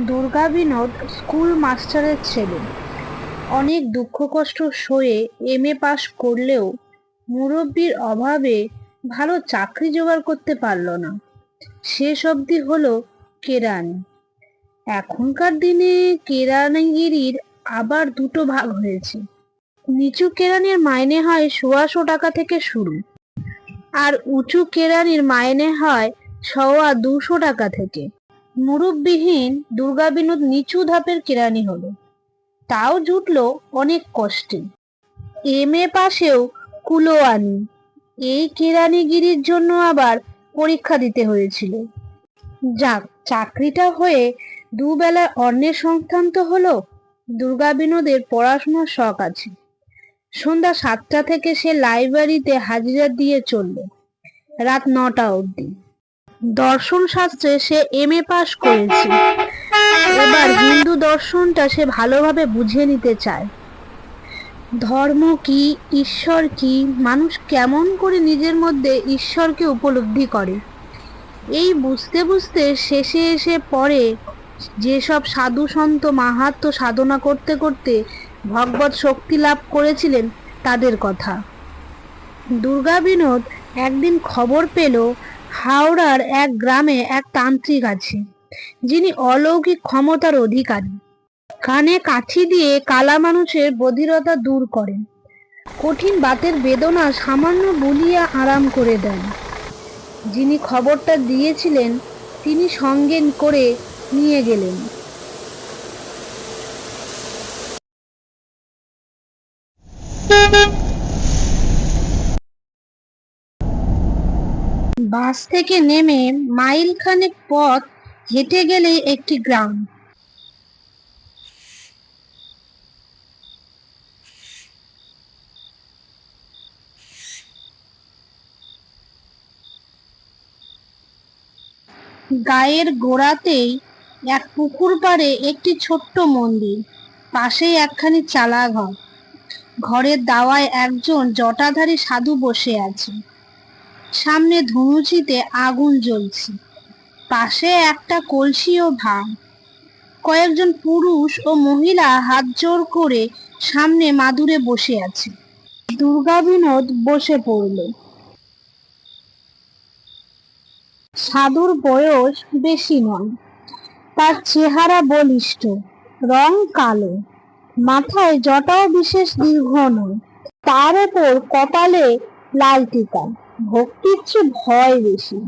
Durga Binod school মাস্টারের ছেলে। অনেক দুঃখ কষ্ট সয়ে এমএ পাশ করলেও মুরব্বির অভাবে ভালো চাকরি জোগাড় করতে পারল না। শেষ অবধি হলো কেরানি। এখনকার দিনে কেরানিগিরির আবার দুটো ভাগ হয়েছে। নিচু কেরানির মাইনে হয় ১৬০০ টাকা থেকে শুরু, আর উঁচু কেরানির মাইনে হয় ২৫০ টাকা থেকে। মুরব্বিহীন দুর্গা বিনোদ নিচু ধাপের কেরানি হলো, তাও জুটলো অনেক কষ্টে। এমএ পাশেও কুলো আনি। এই কেরানিগিরির জন্য আবার পরীক্ষা দিতে হয়েছিল। যাক, চাকরিটা হয়ে দুবেলার অন্নের সংস্থান তো হলো। দুর্গা বিনোদের পড়াশোনার শখ আছে। সন্ধ্যা ৭টা থেকে সে লাইব্রেরিতে হাজিরা দিয়ে চলল রাত ৯টা অবধি। দর্শন শাস্ত্রে সে এমএ পাশ করেছে। এবার হিন্দু দর্শনটা সে ভালোভাবে বুঝে নিতে চায়। ধর্ম কি, ঈশ্বর কি, মানুষ কেমন করে নিজের মধ্যে ঈশ্বরকে উপলব্ধি করে, এই বুঝতে বুঝতে শেষে এসে পড়ে যেসব সাধু সন্ত মাহাত্ম্য সাধনা করতে করতে ভগবত শক্তি লাভ করেছিলেন তাদের কথা। দুর্গা বিনোদ একদিন খবর পেল হাওড়ার এক গ্রামে এক তান্ত্রিক আছে, যিনি অলৌকিক ক্ষমতার অধিকারী। কানে কাঠি দিয়ে কালা মানুষের বধিরতা দূর করেন, কঠিন বাতের বেদনা সামান্য বুলিয়ে আরাম করে দেন। যিনি খবরটা দিয়েছিলেন তিনি সঙ্গে করে নিয়ে গেলেন। বাস থেকে নেমে মাইল খানেক পথ হেঁটে গেলেই একটি গ্রাম। গায়ের গোড়াতেই এক পুকুর পাড়ে একটি ছোট্ট মন্দির, পাশেই একখানি চালা ঘর। ঘরের দাওয়ায় একজন জটাধারী সাধু বসে আছে। সামনে ধুনুচিতে আগুন জ্বলছে, পাশে একটা কলসি ও ভাঁড়। কয়েকজন পুরুষ ও মহিলা হাত জোড় করে সামনে মাদুরে বসে আছে। দুর্গা বিনোদ বসে পড়ল। সাধুর বয়স বেশি নয়, তার চেহারা বলিষ্ঠ, রং কালো, মাথায় জটাও বিশেষ দীর্ঘ নয়, তার উপর কপালে লাল টিকা। ভক্তির চেয়ে ভয় বেশি।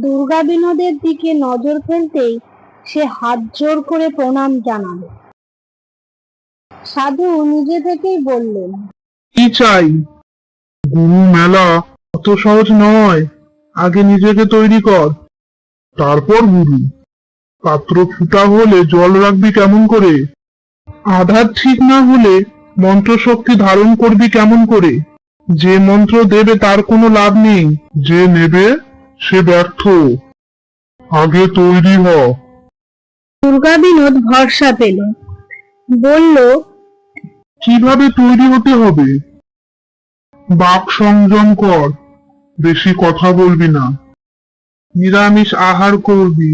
দুর্গা বিনোদের দিকে নজর ফেলতেই সে হাত জোড় করে প্রণাম জানালো। সাধু নিজে থেকেই বললেন, কি চাই? গুরু মেলা অত সহজ নয়। আগে নিজেকে তৈরি কর, তারপর গুরু। পাত্র ফুটা হলে জল রাখবি কেমন করে? আধার ঠিক না হলে মন্ত্র শক্তি ধারণ করবি কেমন করে? যে মন্ত্র দেবে তার কোনো লাভ নেই, যে নেবে সে ব্যর্থ। আগে তৈরি হ। দুর্গা বিনোদ ভরসা পেল, বলল, কিভাবে তৈরি হতে হবে? বাক সংযম কর, বেশি কথা বলবি না, নিরামিষ আহার করবি,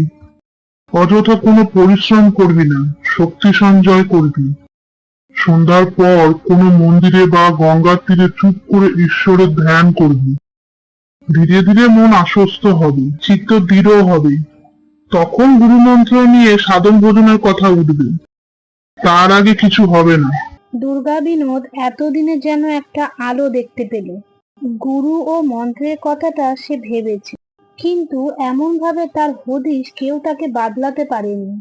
অযথা কোনো পরিশ্রম করবি না, শক্তি সঞ্চয় করবি। সন্ধ্যার পর কোনো মন্দিরে বা গঙ্গার তীরে চুপ করে ঈশ্বরের ধ্যান করবি। ধীরে ধীরে মন আশ্বস্ত হবে, চিত্ত দৃঢ় হবে। তখন গুরুমন্ত্র নিয়ে সাধন ভোজনের কথা উঠবে। তার আগে কিছু হবে না। দুর্গা বিনোদ এতদিনে যেন একটা আলো দেখতে পেল। গুরু ও মন্ত্রের কথাটা সে ভেবেছে, কিন্তু এমন ভাবে তার হদিশ কেউ তাকে বাদলাতে পারেনি।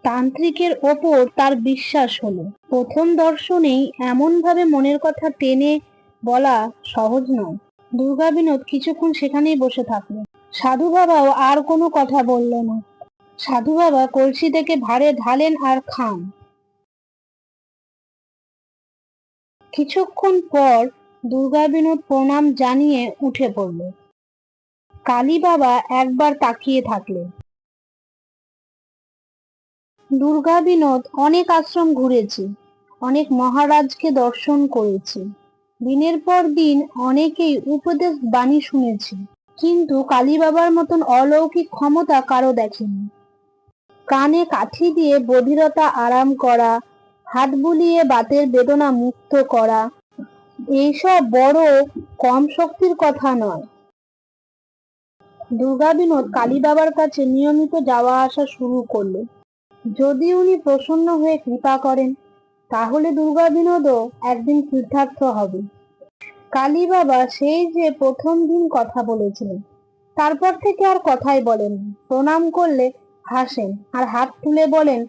তান্ত্রিকের ওপর তার বিশ্বাস হলো। প্রথম দর্শনেই এমন ভাবে মনের কথা টেনে বলা সহজ নয়। দুর্গা বিনোদ কিছুক্ষণ সেখানেই বসে থাকলো। সাধু বাবাও আর কোনো কথা বলল না। সাধু বাবা কলসি থেকে ভাঁড়ে ঢালেন আর খান। কিছুক্ষণ পর দুর্গা বিনোদ প্রণাম জানিয়ে উঠে পড়ল। কালী বাবা একবার তাকিয়ে থাকলেন। দুর্গা বিনোদ অনেক আশ্রম ঘুরেছে, অনেক মহারাজকে দর্শন করেছে, দিনের পর দিন অনেকেই উপদেশ বাণী শুনেছে, কিন্তু কালী বাবার মতন অলৌকিক ক্ষমতা কারো দেখেনি। কানে কাঠি দিয়ে বধিরতা আরাম করা, হাত বুলিয়ে বাতের বেদনা মুক্ত করা, এইসব বড় কম শক্তির কথা নয়। দুর্গা বিনোদ কালী বাবার কাছে নিয়মিত যাওয়া আসা শুরু করলো। যদি উনি প্রসন্ন হয়ে কৃপা করেন, তাহলে দুর্গা বিনোদও একদিন কৃতার্থ হবে। কালী বাবা সেই যে প্রথম দিন কথা বলেছিলেন, তারপর থেকে আর কথাই বলেন। প্রণাম করলে হাসেন আর হাত তুলে বলেন,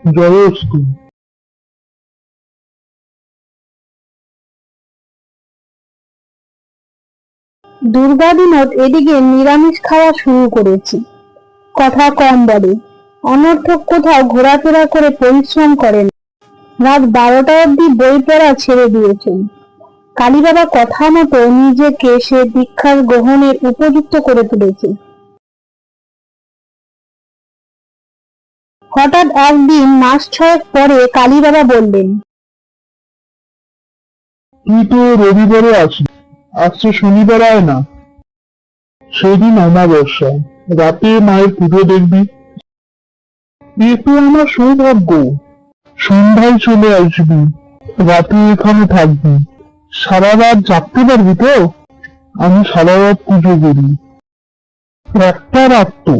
জয়োস্তু। দুর্গা বিনোদ এদিকে নিরামিষ খাওয়া শুরু করেছে। কথা কম বলে, অনর্থক কোথাও ঘোরাফেরা করে পরিশ্রম করেন। রাত 12টা অবধি বই পড়া ছেড়ে দিয়েছেন। কালী বাবা কথা মতো নিজেকে সে দীক্ষার গ্রহণের উপযুক্ত করে তুলেছে। হঠাৎ একদিন মাস 6 পরে কালী বাবা বললেন, তুই তো রবিবারে আছিস, আজকে শনিবার আয় না। সেদিন অমাবস্যা, রাতে মায়ের পুজো দেখবি। এ তো আমার সৌভাগ্য। সন্ধ্যায় চলে আসবি, রাতে এখানে থাকবি। সারা রাত জাগতে পারবি তো? আমি সারা রাত পুজো করি। একটা রাত তো।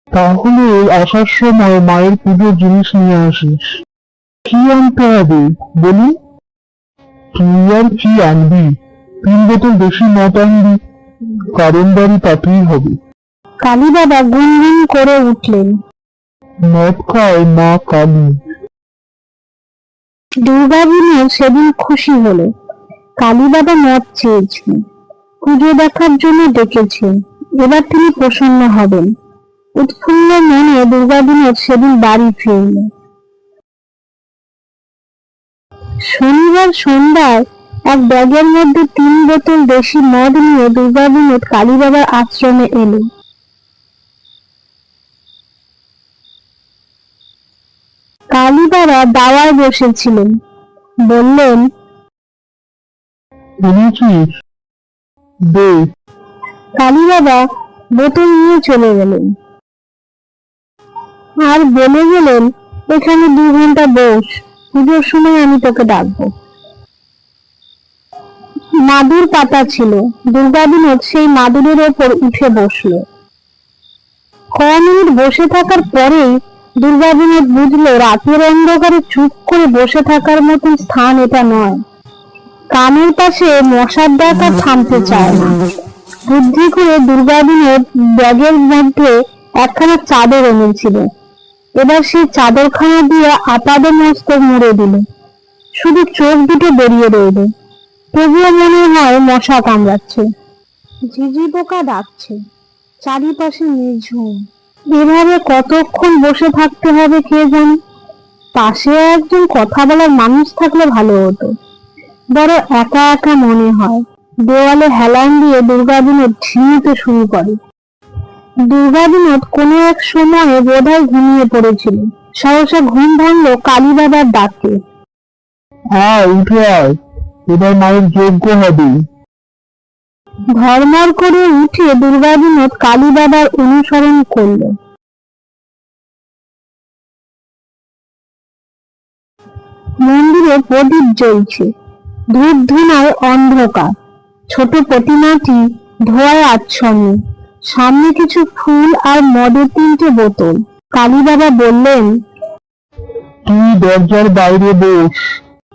তাহলে আসার সময় মায়ের পুজোর জিনিস নিয়ে আসিস। কি আনতে হবে বলি? তুই আর কি আনবি? 3 বোতল বেশি মদ আনবি, কারণ বাড়ি তাতেই হবে। কালী বাবা গুনগুন করে উঠলেন, মদ খায় মা কালী। দুর্গা বিনোদ সেদিন খুশি হলো। কালী বাবা মত চেয়েছেন, পুজো দেখার জন্য ডেকেছেন, এবার তিনি প্রসন্ন হবেন। উৎফুল্ল মনে দুর্গা বিনোদ সেদিন বাড়ি ফিরল। শনিবার সন্ধ্যায় এক ব্যাগের মধ্যে 3 বোতল দেশি মদ নিয়ে দুর্গা বিনোদ কালী বাবার আশ্রমে এলো। কালী বাবা দাওয়ায় বসেছিলেন। বললেন, এনেছিস? দে। কালী বাবা বোতল নিয়ে চলে গেলেন আর বলে গেলেন, এখানে 2 ঘন্টা বস, পুজোর সময় আমি তোকে ডাকবো। মাদুর পাতা ছিল, দুর্গা বিনোদ সেই মাদুরের ওপর উঠে বসলো। কয়েক মিনিট বসে থাকার পরেই দুর্গা বিনোদ বুঝলো রাতের অন্ধকারে চুপ করে বসে থাকার মতন স্থান এটা নয়। কানের পাশে মশার ডাকা থামতে চায় না। বুদ্ধি করে দুর্গা বিনোদ ব্যাগের মধ্যে একখানা চাদর এনেছিল। এবার সেই চাদরখানা দিয়ে আপাদে মস্তক মুড়ে দিল। শুধু চোখ দুটো বেরিয়ে রইল। তবুও মনে হয় মশা কামড়াচ্ছে, ঝিঝি পোকা ডাকছে, চারিপাশে নিঝুম। এভাবে কতক্ষণ বসে থাকতে হবে কে জানে। পাশে একজন কথা বলার মানুষ থাকলে ভালো হতো। বড় একা একা মনে হয়। দেওয়ালে হেলান দিয়ে দুর্গা বিনোদ ঝিমুতে শুরু করে। দুর্গা বিনোদ কোনো এক সময়ে বোধহয় ঘুমিয়ে পড়েছিল। সহসা ঘুম ভাঙলো কালী বাবার ডাকে। আয়, উঠে আয়, এবার মায়ের যজ্ঞ হবে। ধর্মর করে উঠে দুর্গা বিনোদ কালী বাবার অনুসরণ করল। মন্দিরে প্রদীপ জ্বলছে, ধূপ ধুনায় অন্ধকার। ছোট প্রতিমাটি ধোঁয়ায় আচ্ছন্ন। সামনে কিছু ফুল আর মদের 3টে বোতল। কালী বাবা বললেন, তুই দরজার বাইরে বস।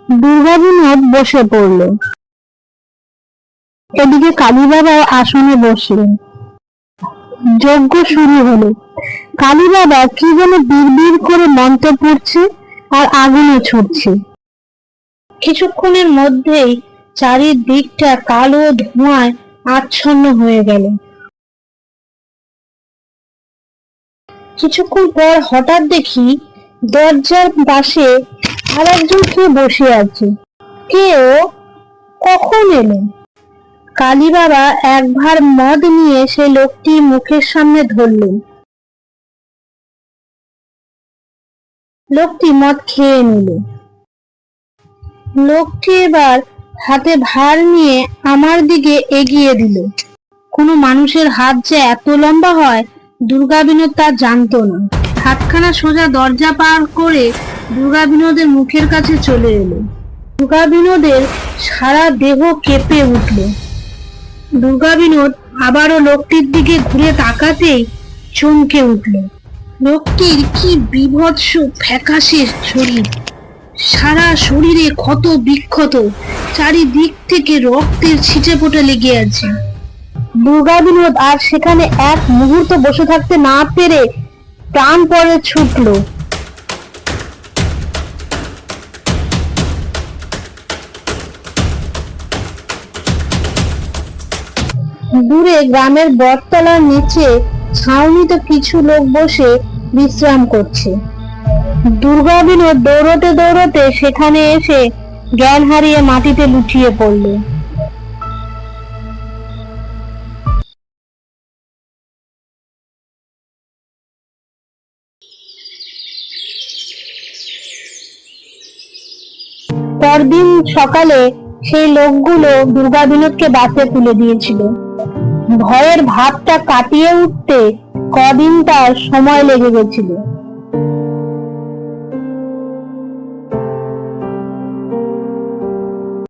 দুর্গা বিনোদ বসে পড়ল। এদিকে কালী বাবা আসনে বসলেন। যজ্ঞ শুরু হলো। কালী বাবা কি যেন বিড়বিড় করে মন্ত্র পড়ছে আর আগুনও ছুটছে। কিছুক্ষণের মধ্যেই চারিদিকটা কালো ধোঁয়ায় আচ্ছন্ন হয়ে গেল। কিছুক্ষণ পর হঠাৎ দেখি দরজার পাশে আর একজন কে বসে আছে। কে ও? কখন এলো? কালী বাবা এক ভার মদ নিয়ে সেই লোকটি মুখের সামনে ধরলেন। লোকটি মদ খেয়ে নিল। লোকটি এবার হাতে ভার নিয়ে আমার দিকে এগিয়ে দিল। কোনো মানুষের হাত যে এত লম্বা হয় দুর্গা বিনোদ তা জানতো না। হাতখানা সোজা দরজা পার করে দুর্গা বিনোদের মুখের কাছে চলে এলো। দুর্গা বিনোদের সারা দেহ কেঁপে উঠল। দুর্গা বিনোদ আবারও লোকটির দিকে ঘুরে তাকাতেই চমকে উঠল। লোকটির কি বীভৎস ফ্যাকাশে শরীর, সারা শরীরে ক্ষত বিক্ষত, চারিদিক থেকে রক্তের ছিটে ফোটা লেগে আছে। দুর্গা বিনোদ আর সেখানে এক মুহূর্ত বসে থাকতে না পেরে প্রাণপণে ছুটল। দূরে গ্রামের বটতলার নিচে ছাউনিতে কিছু লোক বসে বিশ্রাম করছে। দুর্গা বিনোদ দৌড়তে দৌড়তে সেখানে এসে জ্ঞান হারিয়ে মাটিতে লুটিয়ে পড়ল। পরদিন সকালে সেই লোকগুলো দুর্গা বিনোদকে বাসে তুলে দিয়েছিল। ভয়ের ভাবটা কাটিয়ে উঠতে কদিন তার সময় লেগে গেছিল।